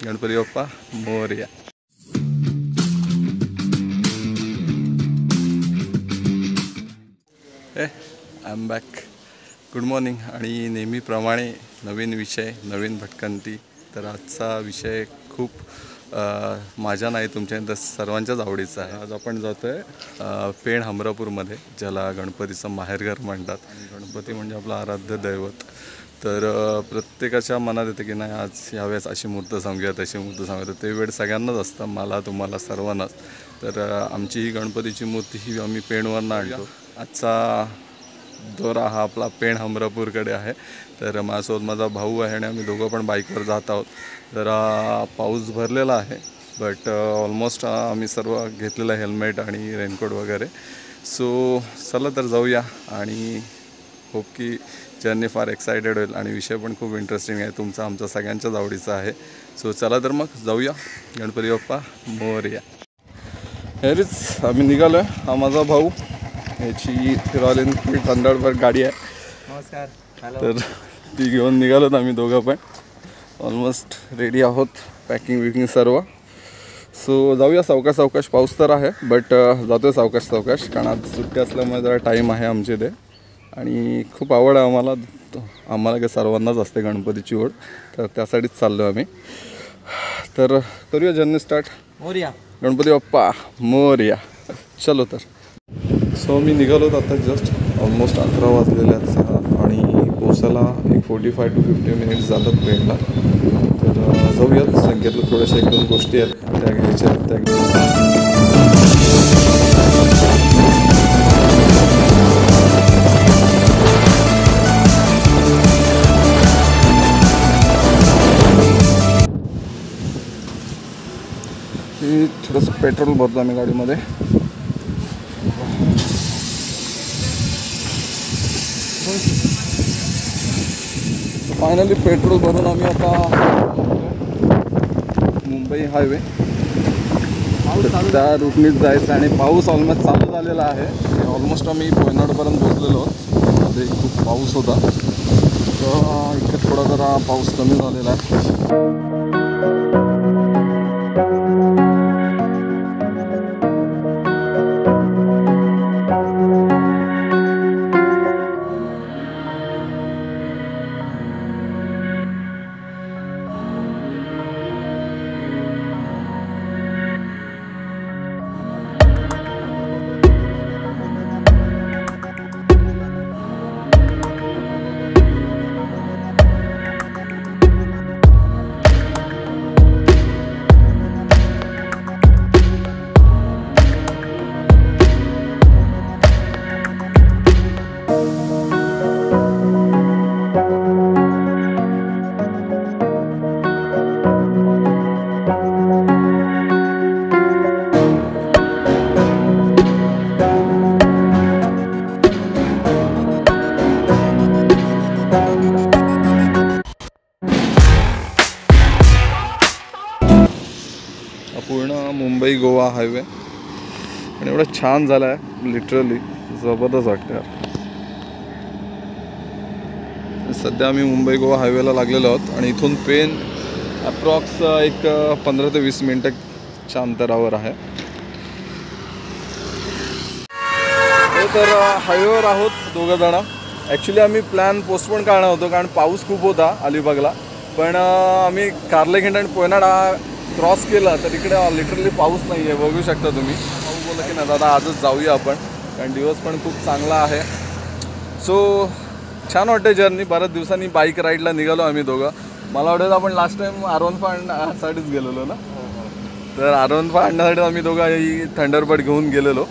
Ganpati Bappa Morya. I am back. Good morning. आणि नेहमीप्रमाणे नवीन विषय, नवीन भटकंती. तर आजचा विषय खूप माझ्या नाही तुमच्या सर्वांच्याच आवडीचा आहे. आज आपण जातो आहे पेण हमरापूरमध्ये, ज्याला गणपतीचं माहेरघर म्हणतात. आणि गणपती म्हणजे आपलं आराध्य दैवत. तर प्रत्येकाच्या मनात येतं की नाही आज यावेळेस अशी मूर्त सांगूया, तशी मूर्त सांगूया. तर ते वेळ सगळ्यांनाच असतं, मला, तुम्हाला, सर्वांनाच. तर आमची ही गणपतीची मूर्ती ही आम्ही पेणवरनं आणतो. आजचा दौरा हा आपला पेण हमरापूरकडे आहे. तर माझ्यासोबत माझा भाऊ आहे आणि आम्ही दोघं पण बाईकवर जात आहोत. जरा पाऊस भरलेला आहे, बट ऑलमोस्ट आम्ही सर्व घेतलेलं हेल्मेट आणि रेनकोट वगैरे. सो चला तर जाऊया. आणि होप की जर्नी फार एक्सायटेड होईल आणि विषय पण खूप इंटरेस्टिंग आहे, तुमचा आमचा सगळ्यांच्याच आवडीचा आहे. सो चला तर मग जाऊया. गणपती बाप्पा मोरया. हेच आम्ही निघालो आहे. हा माझा भाऊ, याची रॉयल एनफील्ड थंडरबर्ड गाडी आहे. नमस्कार. तर ती घेऊन निघालोत आम्ही दोघं पण. ऑलमोस्ट रेडी आहोत, पॅकिंग विकिंग सर्व. सो जाऊया सावकाश सावकाश. पाऊस तर आहे, बट जातो आहे सावकाश सावकाश, कारण आज सुट्टी असल्यामुळे जरा टाईम आहे आमच्या इथे. आणि खूप आवड आहे आम्हाला काय सर्वांनाच असते गणपतीची ओढ, तर त्यासाठीच चाललो आम्ही. तर करूया जर्नी स्टार्ट. मोरया. गणपती बाप्पा मोरया. चलो तर. सो मी निघालो आता जस्ट ऑलमोस्ट 11 वाजलेले आहेत आणि पोचायला एक 45 to 50 मिनिट्स जातात पेणला. तर जाऊयात. संकेतला थोड्याशा 1-2 गोष्टी आहेत त्या घ्यायच्या आहेत, त्या थोडंसं पेट्रोल भरतो आम्ही गाडीमध्ये. फायनली पेट्रोल भरून आम्ही आता मुंबई हायवे त्या रूटनीच जायचं. आणि पाऊस ऑलमोस्ट चालू झालेला आहे. ऑलमोस्ट आम्ही कोयनाडपर्यंत पोचलेलो आहोत. मध्ये खूप पाऊस होता, तर इथे थोडा जरा पाऊस कमी झालेला आहे. पूर्ण मुंबई गोवा हायवे आणि एवढं छान झालं आहे, लिटरली जबरदस्त वाटतं यार. सध्या आम्ही मुंबई गोवा हायवेला लागलेलो आहोत आणि इथून पेण अप्रॉक्स एक 15 ते 20 मिनिटाच्या अंतरावर आहे. तर हायवेवर आहोत दोघं जण. ॲक्च्युली आम्ही प्लॅन पोस्टपोन करणार होतो, कारण पाऊस खूप होता अलिबागला. पण आम्ही कारलेखिंड आणि पोयनाडा क्रॉस केला तर इकडे लिटरली पाऊस नाही आहे, बघू शकता तुम्ही. भाऊ बोलला की नाही दादा आजच जाऊया आपण, कारण दिवस पण खूप चांगला आहे. सो छान वाटते जर्नी. बऱ्याच दिवसांनी बाईक राईडला निघालो आम्ही दोघं. मला वाटतं आपण लास्ट टाईम R15 आणण्यासाठीच गेलेलो ना. तर R15 आणण्यासाठी आम्ही दोघं ही थंडरबर्ड घेऊन गेलेलो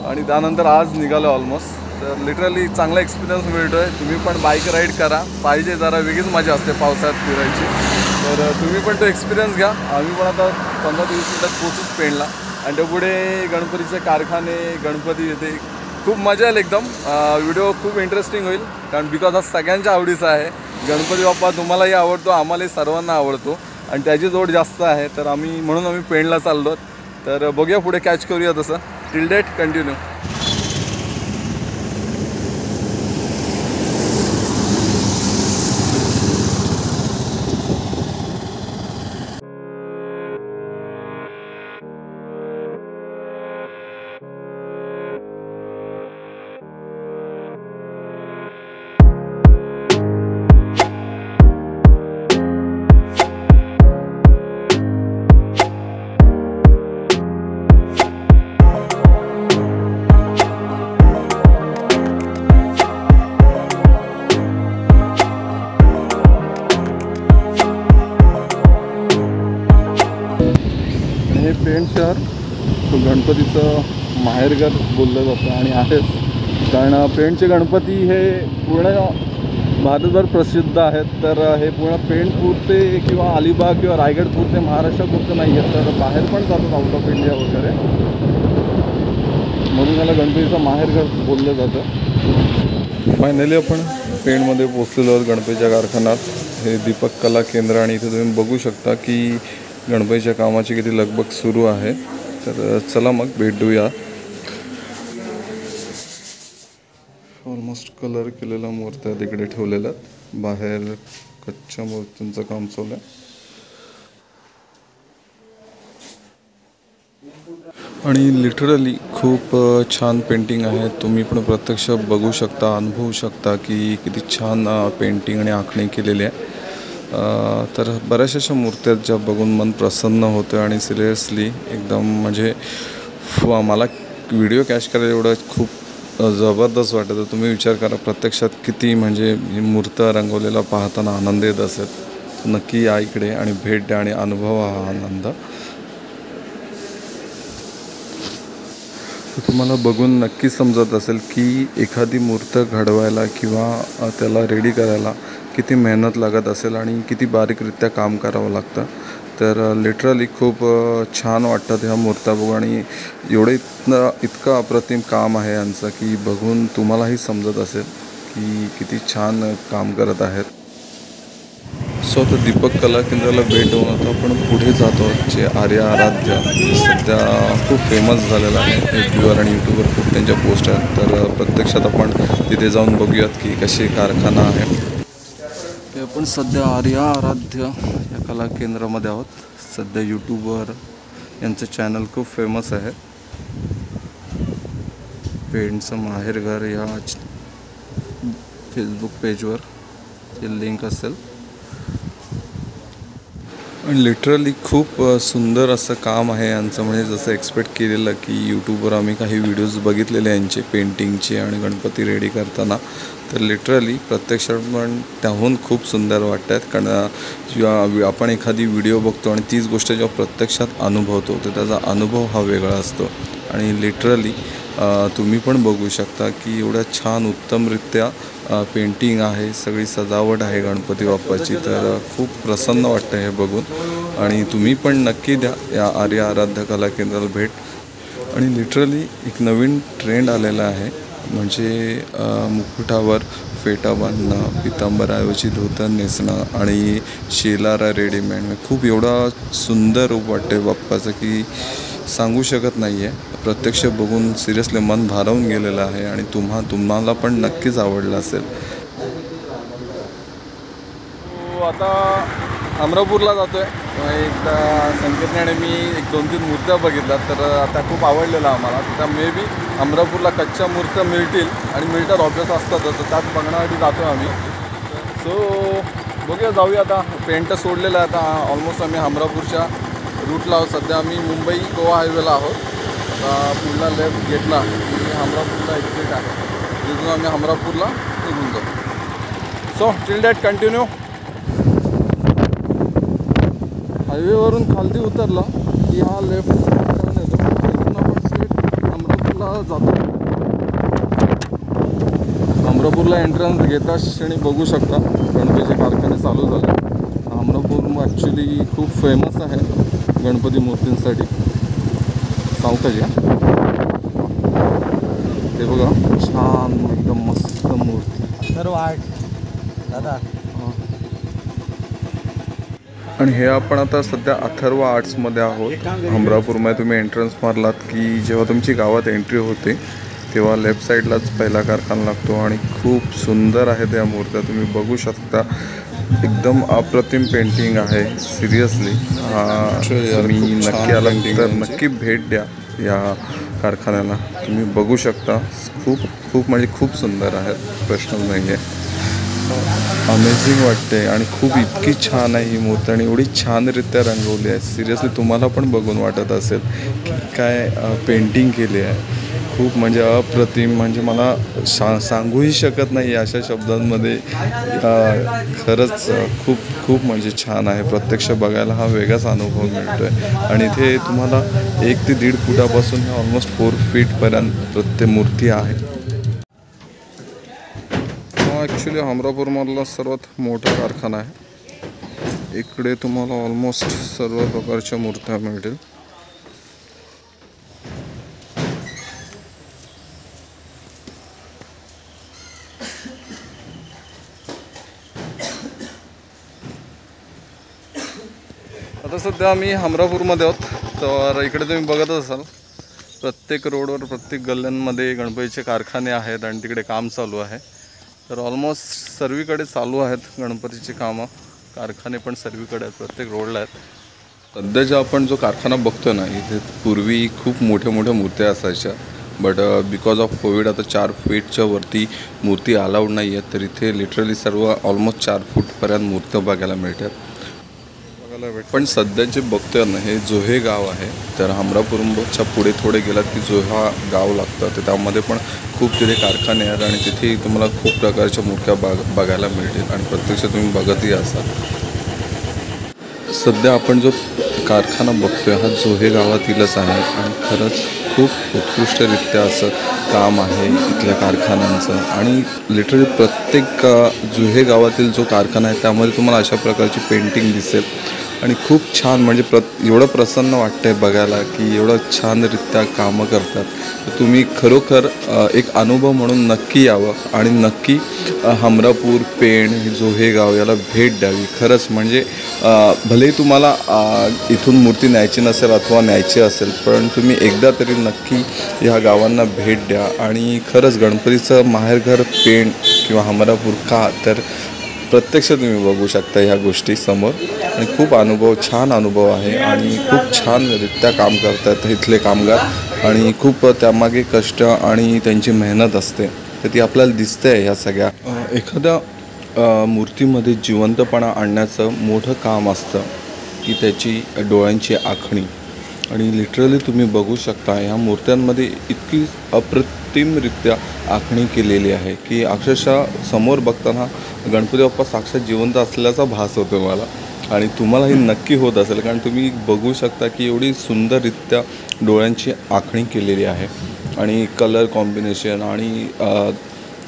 आणि त्यानंतर आज निघालो ऑलमोस्ट. तर लिटरली चांगला एक्सपिरियन्स मिळतो आहे. तुम्ही पण बाईक राईड करा, पाहिजे, जरा वेगळीच मजा असते पावसाळ्यात फिरायची. तर तुम्ही पण तो एक्सपिरियन्स घ्या. आम्ही पण आता 15 ते 20 मिनिटात पोचूच पेणला. आणि त्यापुढे गणपतीचे कारखाने, गणपती येते, खूप मजा येईल एकदम. व्हिडिओ खूप इंटरेस्टिंग होईल, कारण बिकॉज हा सगळ्यांच्या आवडीचा आहे. गणपती बाप्पा तुम्हालाही आवडतो, आम्हालाही सर्वांना आवडतो आणि त्याची जोड जास्त आहे. तर म्हणून आम्ही पेणला चाललो. तर बघूया पुढे कॅच करूया तसं. Till date continue. पेण शहर गणपतीचं माहेरघर बोललं जातं आणि आहेच, कारण पेणचे गणपती हे पूर्ण भारतभर प्रसिद्ध आहेत. तर हे पूर्ण पेणपुरते किंवा अलिबाग किंवा रायगडपुरते महाराष्ट्रापुरते नाही आहेत, तर बाहेर पण जातात आउट ऑफ इंडिया वगैरे, म्हणून याला गणपतीचं माहेरघर बोललं जातं. फायनली आपण पेणमध्ये पोचलेलो आहोत गणपतीच्या कारखान्यात. हे दीपक कला केंद्र आणि इथे तुम्ही बघू शकता की गणपतीच्या कामाची किती लगबग सुरू आहे. तर चला मग भेट देऊया. ऑलमोस्ट कलर केलेल्या मूर्त्या तिकडे ठेवलेल्या आहेत. बाहेर कच्च्या मूर्तींचं काम चालू आहे. आणि लिटरली खूप छान पेंटिंग आहे. तुम्ही पण प्रत्यक्ष बघू शकता, अनुभवू शकता की किती छान पेंटिंग आणि आखणी केलेली आहे. तर बऱ्याचशा अशा मूर्त्या ज्या बघून मन प्रसन्न होतं आणि सिरियसली एकदम म्हणजे मला व्हिडिओ कॅच करायला एवढं खूप जबरदस्त वाटतं. तर तुम्ही विचार करा प्रत्यक्षात किती म्हणजे मूर्त्या रंगवलेला पाहताना आनंद येत असेल. नक्की या इकडे आणि भेट द्या आणि अनुभव हा आनंद. तुम्हाला बघून नक्की समजत असेल की एखादी मूर्त घडवायला किंवा त्याला रेडी करायला किती मेहनत लागत असेल आणि किती बारीकरित्या काम करावं लागतं. तर लिटरली खूप छान वाटतं ह्या मूर्त्या बघून आणि इतकं अप्रतिम काम आहे यांचं की बघून तुम्हालाही समजत असेल की किती छान काम करत आहेत. सो आता दीपक कला केंद्राला भेट देऊन आता आपण पुढे जातो. जे आर्य आराध्य सध्या खूप फेमस झालेलं आहे. FBवर आणि यूट्यूबवर खूप त्यांच्या पोस्ट आहेत. तर प्रत्यक्षात आपण तिथे जाऊन बघूयात की कशी कारखाना आहे ते. आपण सध्या आर्य आराध्य या कला केंद्रामध्ये आहोत. सध्या यूट्यूबवर यांचं चॅनल खूप फेमस आहे. पेणचं माहेरघर या फेसबुक पेजवर ते लिंक असेल. आणि लिटरली खूप सुंदर असं काम आहे यांचं. म्हणजे जसं एक्सपेक्ट केलेलं की यूट्यूबवर आम्ही काही व्हिडिओज बघितलेले यांचे पेंटिंगचे आणि गणपती रेडी करताना, तर लिटरली प्रत्यक्षात पण त्याहून खूप सुंदर वाटत आहेत. कारण जेव्हा आपण एखादी व्हिडिओ बघतो आणि तीच गोष्ट जेव्हा प्रत्यक्षात अनुभवतो तर त्याचा अनुभव हा वेगळा असतो. आणि लिटरली तुम्ही पण बघू शकता की एवढ्या छान उत्तमरित्या पेंटिंग आहे, सगळी सजावट आहे गणपती बाप्पाची. तर खूप प्रसन्न वाटतं हे बघून. आणि तुम्ही पण नक्की द्या या आर्य आराध्य कला केंद्राला भेट. आणि लिटरली एक नवीन ट्रेंड आलेला आहे, म्हणजे मुकुटावर फेटा बांधणं, पितांबराऐवजी धोतर नेसणं आणि शेलारा रेडीमेड. खूप एवढा सुंदर रूप वाटते बाप्पाचं की सांगू शकत नाही आहे. प्रत्यक्ष बघून सिरियसली मन भारावून गेलेलं आहे आणि तुम्हाला पण नक्कीच आवडलं असेल. आता अमरापूरला जातो आहे. एकदा संकेतने आणि मी 1-2-3 मूर्त्या बघितल्या, तर आता खूप आवडलेलं आम्हाला. तर मे बी अमरापूरला कच्च्या मूर्त्या मिळतील आणि मिळतात ऑब्वियस असतातच, तर त्याच बघण्यासाठी जातो आम्ही. सो बघूया, जाऊया. आता पेंट सोडलेलं आहे. आता ऑलमोस्ट आम्ही अमरापूरच्या रूटला आहोत. सध्या आम्ही मुंबई गोवा हायवेला आहोत. आता पुढला लेफ्ट घेतला की अमरापूरला एक्झिट आहे, तिथून आम्ही अमरापूरला निघून जातो. So till that continue. हायवेवरून खालती उतरला की हा लेफ्ट टर्न येतो, तिथून आपण स्ट्रेट अमरापूरला जातो. अमरापूरला एंट्रन्स घेताच क्षणी बघू शकता गणपतीचे कारखाने चालू झाले. अमरापूर ॲक्च्युली खूप फेमस आहे गणपती मूर्तींसाठी. सावकाजी ते बघा, छान एकदम मस्त मूर्ती. सर्व आर्ट दादा. आणि हे आपण आता सध्या अथर्व आर्ट्समध्ये आहोत. अमरापूरमध्ये तुम्ही एंट्रन्स मारलात की जेव्हा तुमची गावात एंट्री होते तेव्हा लेफ्ट साईडलाच पहिला कारखाना लागतो. आणि खूप सुंदर आहे त्या मूर्त्या, तुम्ही बघू शकता. एकदम अप्रतिम पेंटिंग आहे सिरियसली. तुम्ही नक्की आला तर नक्की भेट द्या या कारखान्याला. तुम्ही बघू शकता, खूप म्हणजे खूप सुंदर आहे, प्रश्नच नाही आहे. अमेझिंग वाटते आणि खूप इतकी छान आहे ही मूर्ती आणि एवढी छानरित्या रंगवली आहे. सिरियसली तुम्हाला पण बघून वाटत असेल की काय पेंटिंग केली आहे. खूप म्हणजे अप्रतिम, म्हणजे मला सांगूही शकत नाही अशा शब्दांमध्ये. खरंच खूप खूप म्हणजे छान आहे. प्रत्यक्ष बघायला हा वेगळाच अनुभव मिळतो आहे. आणि इथे तुम्हाला 1 ते 1.5 फुटापासून ऑलमोस्ट 4 फीटपर्यंत प्रत्येक मूर्ती आहे. हा ॲक्च्युली हमरापूरमधला सर्वात मोठा कारखाना आहे. इकडे तुम्हाला ऑलमोस्ट सर्व प्रकारच्या मूर्त्या मिळतील. आता सध्या आम्ही हमरापूरमध्ये आहोत. तर इकडे तुम्ही बघतच असाल, प्रत्येक रोडवर प्रत्येक गल्ल्यांमध्ये गणपतीचे कारखाने आहेत आणि तिकडे काम चालू आहे. तर ऑलमोस्ट सर्वीकडे चालू आहेत गणपतीची कामं. कारखाने पण सर्वीकडे आहेत, प्रत्येक रोडला आहेत. सध्याचा आपण जो कारखाना बघतो ना, इथे पूर्वी खूप मोठ्या मोठ्या मूर्त्या असायच्या. बट बिकॉज ऑफ कोविड आता 4 फीटच्या वरती मूर्ती अलाउड नाही आहेत. तर इथे लिटरली सर्व ऑलमोस्ट 4 फूटपर्यंत मूर्त्या बघायला मिळतात. पण सध्या जे बघतोय ना, हे जोहे गाव आहे. तर हमरापूरच्या पुढे थोडे गेलात की जोहा गाव लागतं. तर त्यामध्ये पण खूप तिथे कारखाने आहेत आणि तिथे तुम्हाला खूप प्रकारच्या मूर्त्या बघायला मिळतील आणि प्रत्यक्ष तुम्ही बघतही असाल. सध्या आपण जो कारखाना बघतोय हा जोहे गावातीलच आहे आणि खरंच खूप उत्कृष्टरित्या असं काम आहे इथल्या कारखान्यांचं. आणि लिटरली प्रत्येक जोहे गावातील जो कारखाना आहे त्यामध्ये तुम्हाला अशा प्रकारची पेंटिंग दिसेल आणि खूप छान, म्हणजे एवढं प्रसन्न वाटतं आहे बघायला की एवढं छानरित्या कामं करतात. तर तुम्ही खरोखर एक अनुभव म्हणून नक्की यावं आणि नक्की हमरापूर, पेण, जोहे गाव याला भेट द्यावी. खरंच म्हणजे भलेही तुम्हाला इथून मूर्ती न्यायची नसेल अथवा न्यायची असेल, पण तुम्ही एकदा तरी नक्की ह्या गावांना भेट द्या. आणि खरंच गणपतीचं माहेरघर पेण किंवा हमरापूर का, तर प्रत्यक्ष तुम्ही बघू शकता ह्या गोष्टी समोर. आणि खूप छान अनुभव आहे आणि खूप छानरित्या काम करतात इथले कामगार आणि खूप त्यामागे कष्ट आणि त्यांची मेहनत असते. तर ती आपल्याला दिसते ह्या सगळ्या. एखाद्या मूर्तीमध्ये जिवंतपणा आणण्याचं मोठं काम असतं की त्याची डोळ्यांची आखणी. आणि लिटरली तुम्ही बघू शकता ह्या मूर्त्यांमध्ये इतकी अप्रतिमरित्या आखणी केलेली आहे की अक्षरशः समोर बघताना गणपती बाप्पा साक्षात जिवंत असल्याचा भास होतो मला. आणि तुम्हालाही नक्की होत असेल, कारण तुम्ही बघू शकता की एवढी सुंदररित्या डोळ्यांची आखणी केलेली आहे. आणि कलर कॉम्बिनेशन आणि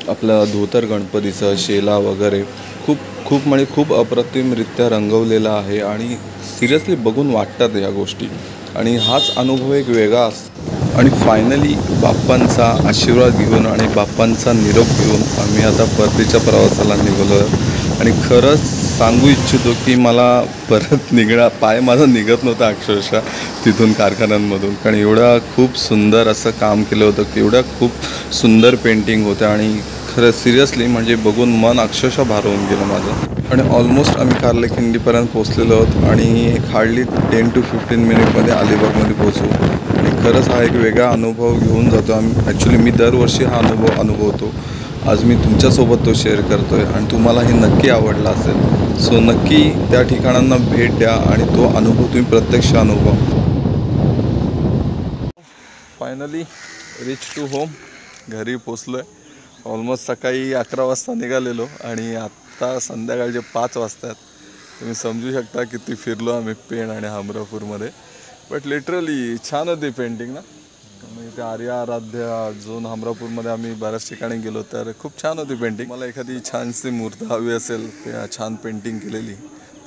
आपलं धोतर गणपतीचं शेला वगैरे खूप म्हणजे खूप अप्रतिमरित्या रंगवलेला आहे. आणि सिरियसली बघून वाटतात ह्या गोष्टी आणि हाच अनुभव एक वेगळा असतो. आणि फायनली बाप्पांचा आशीर्वाद घेऊन आणि बाप्पांचा निरोप घेऊन आम्ही आता परतीच्या प्रवासाला निघालो. आणि खरंच सांगू इच्छितो की मला परत पाय माझा निघत नव्हता अक्षरशः तिथून कारखान्यांमधून, कारण एवढं खूप सुंदर असं काम केलं होतं की एवढ्या खूप सुंदर पेंटिंग होत्या. आणि खरं सिरियसली म्हणजे बघून मन अक्षरशः भारावून गेलं माझं. आणि ऑलमोस्ट आम्ही कारलेखिंडीपर्यंत पोचलेलो आहोत आणि एक हार्डली 10 to 15 मिनिटमध्ये अलिबागमध्ये पोचू. आणि खरंच हा एक वेगळा अनुभव घेऊन जातो आम्ही. ॲक्च्युली मी दरवर्षी हा अनुभवतो. आज मी तुमच्यासोबत तो शेअर करतो आहे आणि तुम्हालाही नक्की आवडला असेल. सो नक्की त्या ठिकाणांना भेट द्या आणि तो अनुभव तुम्ही प्रत्यक्ष अनुभवा. फायनली रिच टू होम, घरी पोचलो आहे. ऑलमोस्ट सकाळी 11 वाजता निघालेलो आणि आत्ता संध्याकाळचे 5 वाजतात. तुम्ही समजू शकता किती फिरलो आम्ही पेण आणि हमरापूरमध्ये. बट लिटरली छान होती पेंटिंग ना. इथे आर्या आराध्या झोन हमरापूरमध्ये आम्ही बऱ्याच ठिकाणी गेलो, तर खूप छान होती पेंटिंग. मला एखादी छानशी मूर्ती हवी असेल ते छान पेंटिंग केलेली,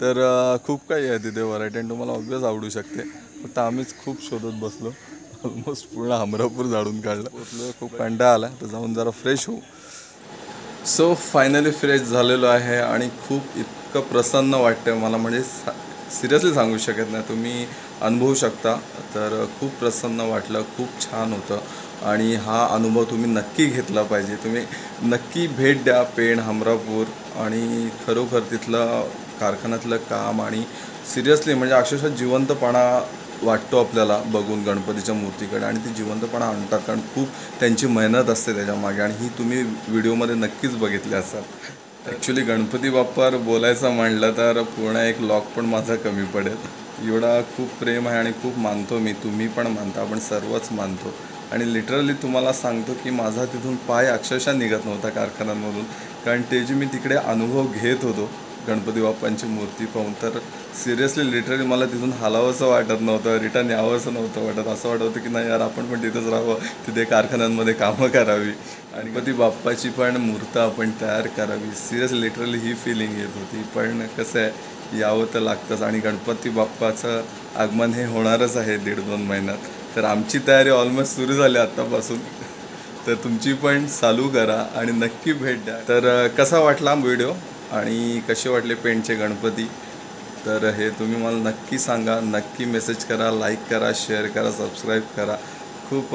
तर खूप काही आहे तिथे व्हरायटी आणि तुम्हाला ऑब्वियस आवडू शकते. फक्त आम्हीच खूप शोधत बसलो. ऑलमोस्ट पूर्ण हमरापूर झाडून काढलं. खूप कंटाळा आला, तर जाऊन जरा फ्रेश होऊ. सो फायनली फ्रेश झालेलो आहे आणि खूप इतकं प्रसन्न वाटतं मला, म्हणजे सिरियसली सांगू शकत नाही. तुम्ही अनुभवू शकता. तर खूप प्रसन्न वाटलं, खूप छान होतं. आणि हा अनुभव तुम्ही नक्की घेतला पाहिजे. तुम्ही नक्की भेट द्या पेण, हमरापूर. आणि खरोखर तिथलं कारखान्यातलं काम आणि सिरियसली म्हणजे अक्षरशः जिवंतपणा वाटतो आपल्याला बघून गणपतीच्या मूर्तीकडे. आणि ती जिवंतपणा आणतात, कारण खूप त्यांची मेहनत असते त्याच्यामागे आणि ही तुम्ही व्हिडिओमध्ये नक्कीच बघितली असाल. ॲक्च्युली गणपती बाप्पावर बोलायचं म्हणलं तर पूर्ण एक लॉक पण माझा कमी पडेल. एवढा खूप प्रेम आहे आणि खूप मानतो मी. तुम्ही पण मानता, आपण सर्वच मानतो. आणि लिटरली तुम्हाला सांगतो की माझा तिथून पाय अक्षरशः निघत नव्हता कारखान्यांमधून, कारण ते जे मी तिकडे अनुभव घेत होतो गणपती बाप्पांची मूर्ती पाहून, तर सिरियसली लिटरली मला तिथून हलावंसं वाटत नव्हतं, रिटर्न यावंसं नव्हतं वाटत. असं वाटत होतं की नाही यार, आपण पण तिथंच राहावं, तिथे कारखान्यांमध्ये कामं करावी आणि गणपती बाप्पाची पण मूर्त आपण तयार करावी. सिरियस लिटरली ही फिलिंग येत होती. पण कसं आहे, यावं तर लागतंच आणि गणपती बाप्पाचं आगमन हे होणारच आहे 1.5-2 महिन्यात. तर आमची तयारी ऑलमोस्ट सुरू झाली आत्तापासून. तर तुमची पण चालू करा आणि नक्की भेट द्या. तर कसा वाटला व्हिडिओ आणि कसे वाटले पेंटचे गणपती, तर हे तुम्ही मला नक्की सांगा. नक्की मेसेज करा, लाईक करा, शेअर करा, सबस्क्राईब करा. खूप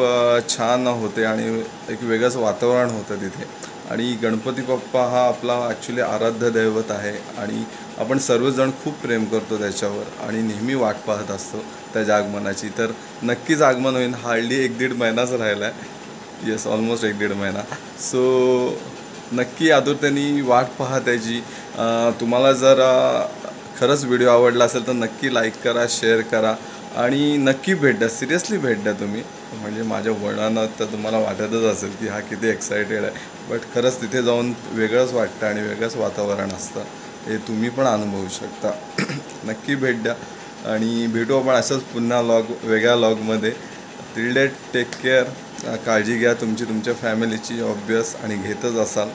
छान होते आणि एक वेगळंच वातावरण होतं तिथे. आणि गणपती बाप्पा हा आपला ॲक्च्युली आराध्य दैवत आहे आणि आपण सर्वजण खूप प्रेम करतो त्याच्यावर आणि नेहमी वाट पाहत असतो त्याच्या आगमनाची. तर नक्कीच आगमन होईल. हार्डली 1-1.5 महिनाच राहिला आहे. येस, ऑलमोस्ट 1-1.5 महिना. सो नक्की आतुरतेने वाट पहा त्याची. तुम्हाला जर खरंच व्हिडिओ आवडला असेल तर नक्की लाईक करा, शेअर करा आणि नक्की भेट द्या. सिरियसली भेट द्या तुम्ही. म्हणजे माझ्या वर्णनात तर तुम्हाला वाटतच असेल की हा किती एक्सायटेड आहे, बट खरंच तिथे जाऊन वेगळंच वाटतं आणि वेगळंच वातावरण असतं. हे तुम्ही पण अनुभवू शकता. नक्की भेट द्या आणि भेटू आपण असंच पुन्हा वेगळ्या लॉगमध्ये. Till date take care. काळजी घ्या तुमची, तुमच्या फॅमिलीची ऑब्वियस, आणि घेतच असाल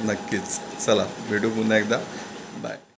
नक्कीच. चला भेटू पुन्हा एकदा. बाय.